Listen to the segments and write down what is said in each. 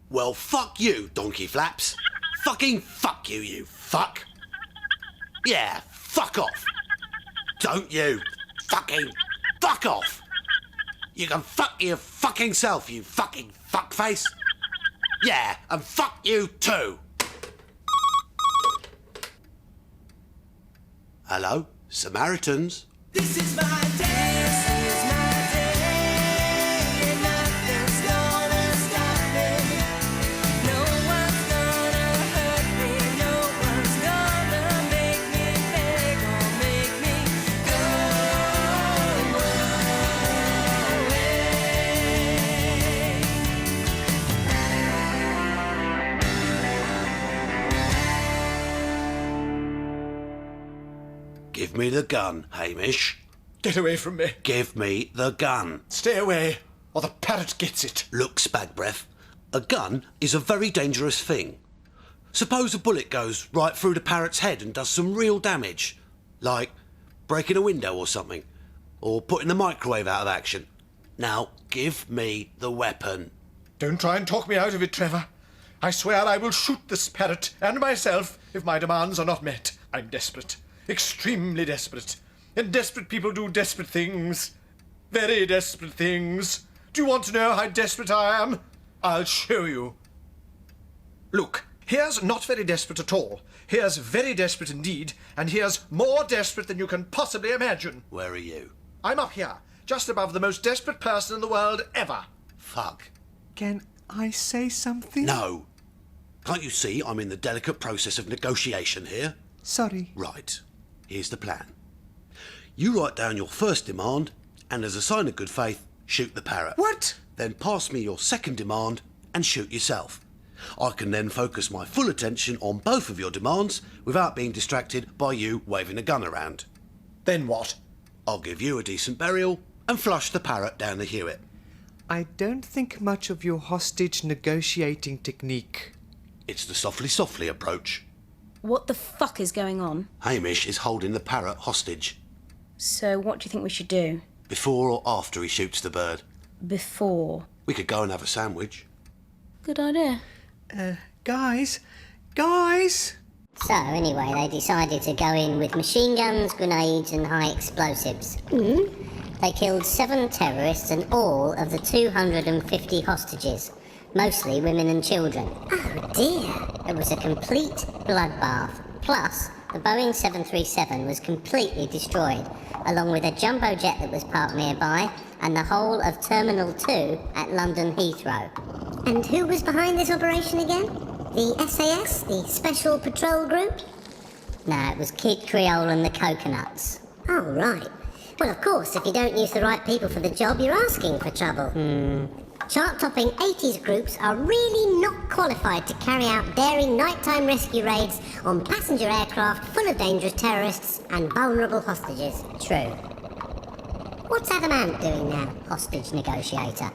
Well, fuck you, donkey flaps. Fucking fuck you, you fuck. Yeah, fuck off. Don't you fucking fuck off. You can fuck your fucking self, you fucking fuckface. Yeah, and fuck you too. Hello, Samaritans. This is my day, this is my day, and nothing's gonna stop me. No one's gonna hurt me, no one's gonna make me beg or make me go away. Give me the gun, Hamish. Get away from me. Give me the gun. Stay away, or the parrot gets it. Look, Spagbreath, a gun is a very dangerous thing. Suppose a bullet goes right through the parrot's head and does some real damage, like breaking a window or something, or putting the microwave out of action. Now, give me the weapon. Don't try and talk me out of it, Trevor. I swear I will shoot this parrot and myself if my demands are not met. I'm desperate. Extremely desperate. And desperate people do desperate things. Very desperate things. Do you want to know how desperate I am? I'll show you. Look, here's not very desperate at all. Here's very desperate indeed, and here's more desperate than you can possibly imagine. Where are you? I'm up here, just above the most desperate person in the world ever. Fuck. Can I say something? No. Can't you see I'm in the delicate process of negotiation here? Sorry. Right. Here's the plan. You write down your first demand, and as a sign of good faith, shoot the parrot. What? Then pass me your second demand and shoot yourself. I can then focus my full attention on both of your demands without being distracted by you waving a gun around. Then what? I'll give you a decent burial and flush the parrot down the Hewitt. I don't think much of your hostage negotiating technique. It's the softly approach. What the fuck is going on? Hamish is holding the parrot hostage. So what do you think we should do? Before or after he shoots the bird? Before. We could go and have a sandwich. Good idea. Guys? So, anyway, they decided to go in with machine guns, grenades and high explosives. They killed 7 terrorists and all of the 250 hostages, mostly women and children. Oh dear! It was a complete bloodbath. Plus, the Boeing 737 was completely destroyed, along with a jumbo jet that was parked nearby, and the whole of Terminal 2 at London Heathrow. And who was behind this operation again? The SAS? The Special Patrol Group? No, it was Kid Creole and the Coconuts. Oh, right. Well, of course, if you don't use the right people for the job, you're asking for trouble. Chart-topping 80s groups are really not qualified to carry out daring nighttime rescue raids on passenger aircraft full of dangerous terrorists and vulnerable hostages. True. What's Adam Ant doing now, hostage negotiator?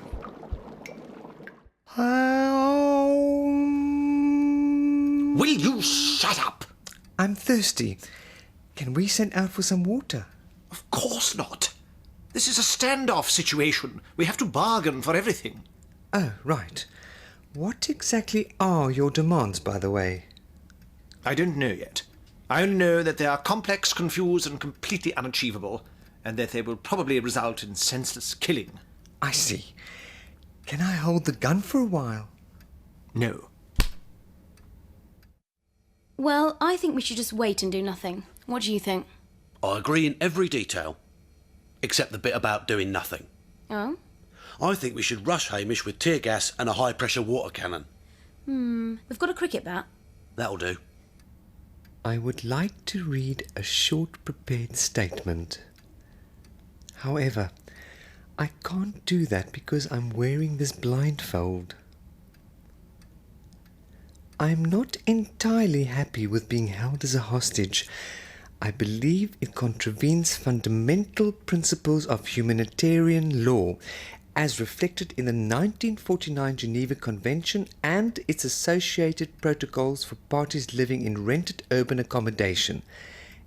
Will you shut up? I'm thirsty. Can we send out for some water? Of course not. This is a standoff situation. We have to bargain for everything. Oh, right. What exactly are your demands, by the way? I don't know yet. I only know that they are complex, confused, and completely unachievable, and that they will probably result in senseless killing. I see. Can I hold the gun for a while? No. Well, I think we should just wait and do nothing. What do you think? I agree in every detail, except the bit about doing nothing. Oh? I think we should rush Hamish with tear gas and a high-pressure water cannon. We've got a cricket bat. That'll do. I would like to read a short prepared statement. However, I can't do that because I'm wearing this blindfold. I'm not entirely happy with being held as a hostage. I believe it contravenes fundamental principles of humanitarian law, as reflected in the 1949 Geneva Convention and its associated protocols for parties living in rented urban accommodation.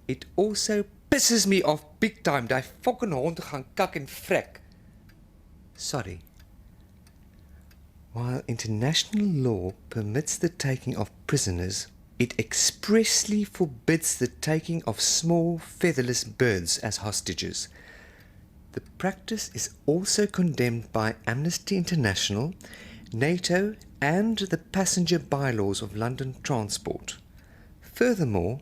It also pisses me off big time dat hy fucking hond gaan kak en vrek. Sorry. While international law permits the taking of prisoners, it expressly forbids the taking of small featherless birds as hostages. The practice is also condemned by Amnesty International, NATO, and the passenger bylaws of London Transport. Furthermore,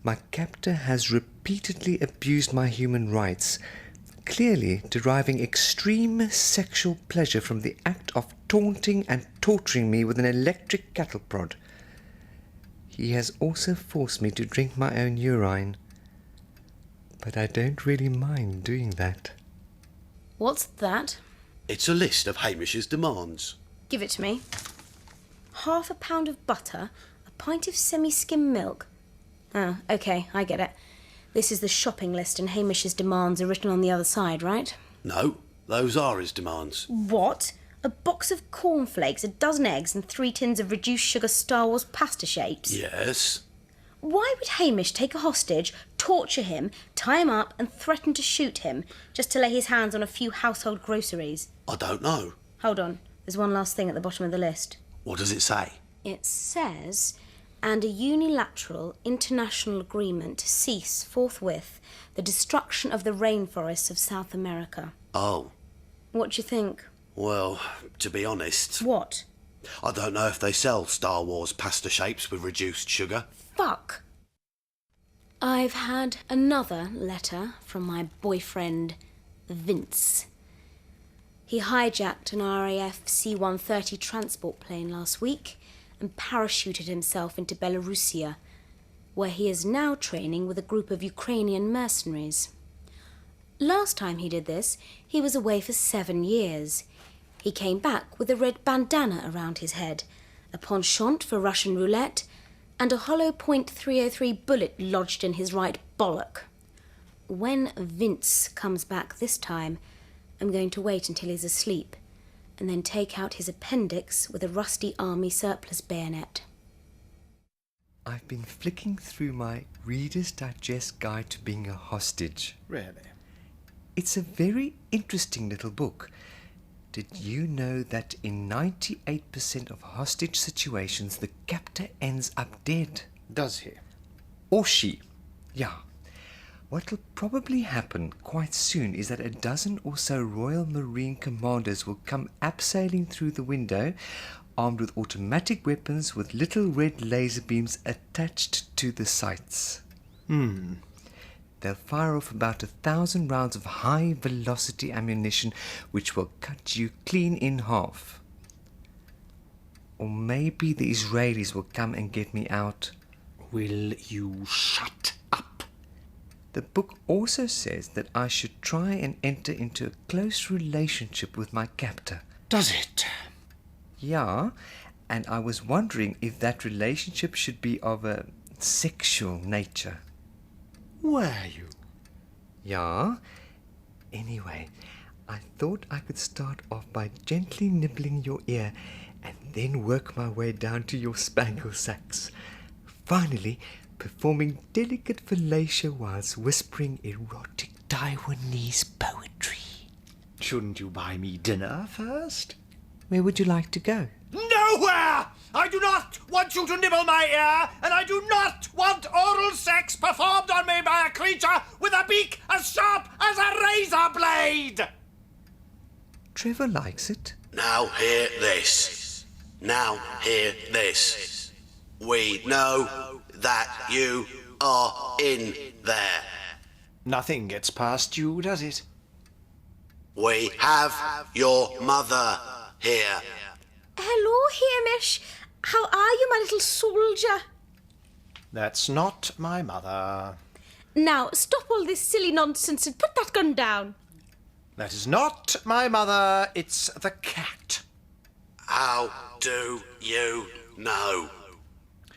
my captor has repeatedly abused my human rights, clearly deriving extreme sexual pleasure from the act of taunting and torturing me with an electric cattle prod. He has also forced me to drink my own urine, but I don't really mind doing that. What's that? It's a list of Hamish's demands. Give it to me. 1/2 pound of butter, a pint of semi-skim milk. Oh, okay, I get it. This is the shopping list and Hamish's demands are written on the other side, right? No, those are his demands. What? A box of cornflakes, a dozen eggs and 3 tins of reduced sugar Star Wars pasta shapes? Yes. Why would Hamish take a hostage, torture him, tie him up and threaten to shoot him just to lay his hands on a few household groceries? I don't know. Hold on, there's one last thing at the bottom of the list. What does it say? It says, and a unilateral international agreement to cease forthwith the destruction of the rainforests of South America. Oh, What do you think? well, to be honest, What? I don't know if they sell Star Wars pasta shapes with reduced sugar. Fuck! I've had another letter from my boyfriend, Vince. He hijacked an RAF C-130 transport plane last week and parachuted himself into Belarusia, where he is now training with a group of Ukrainian mercenaries. Last time he did this, he was away for 7 years. He came back with a red bandana around his head, a penchant for Russian roulette, and a hollow .303 bullet lodged in his right bollock. When Vince comes back this time, I'm going to wait until he's asleep, and then take out his appendix with a rusty army surplus bayonet. I've been flicking through my Reader's Digest Guide to Being a Hostage. Really? It's a very interesting little book. Did you know that in 98% of hostage situations, the captor ends up dead? Does he? Or she. Yeah. What'll probably happen quite soon is that a dozen or so Royal Marine commanders will come abseiling through the window, armed with automatic weapons with little red laser beams attached to the sights. They'll fire off about 1,000 rounds of high-velocity ammunition, which will cut you clean in half. Or maybe the Israelis will come and get me out. Will you shut up? The book also says that I should try and enter into a close relationship with my captor. Does it? Yeah, and I was wondering if that relationship should be of a sexual nature. Were you? Yeah. Anyway, I thought I could start off by gently nibbling your ear and then work my way down to your spangle sacs. Finally, performing delicate fellatio whilst whispering erotic Taiwanese poetry. Shouldn't you buy me dinner first? Where would you like to go? Nowhere! I do not want you to nibble my ear, and I do not want oral sex performed on me by a creature with a beak as sharp as a razor blade! Trevor likes it. Now hear this. Now hear this. We know that you are in there. Nothing gets past you, does it? We have your mother here. Hello, Hamish. How are you, my little soldier? That's not my mother. Now, stop all this silly nonsense and put that gun down. That is not my mother, it's the cat. How do you know?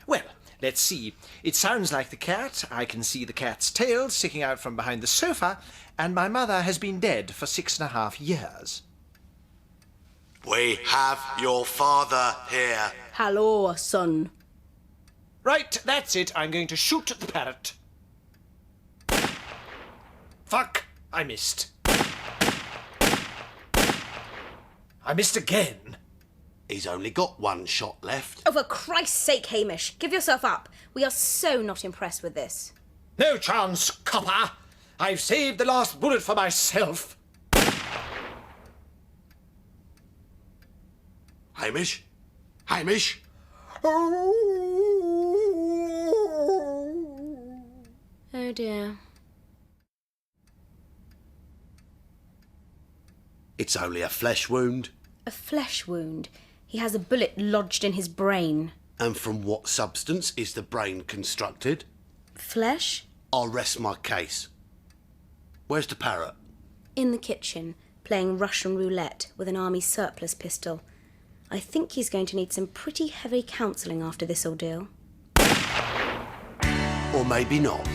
Well, let's see. It sounds like the cat. I can see the cat's tail sticking out from behind the sofa, and my mother has been dead for 6.5 years. We have your father here. Hello, son. Right, that's it. I'm going to shoot the parrot. Fuck! I missed. I missed again. He's only got one shot left. Oh, for Christ's sake, Hamish, give yourself up. We are so not impressed with this. No chance, copper. I've saved the last bullet for myself. Hamish? Hamish? Oh dear. It's only a flesh wound. A flesh wound. He has a bullet lodged in his brain. And from what substance is the brain constructed? Flesh? I'll rest my case. Where's the parrot? In the kitchen, playing Russian roulette with an army surplus pistol. I think he's going to need some pretty heavy counselling after this ordeal. Or maybe not.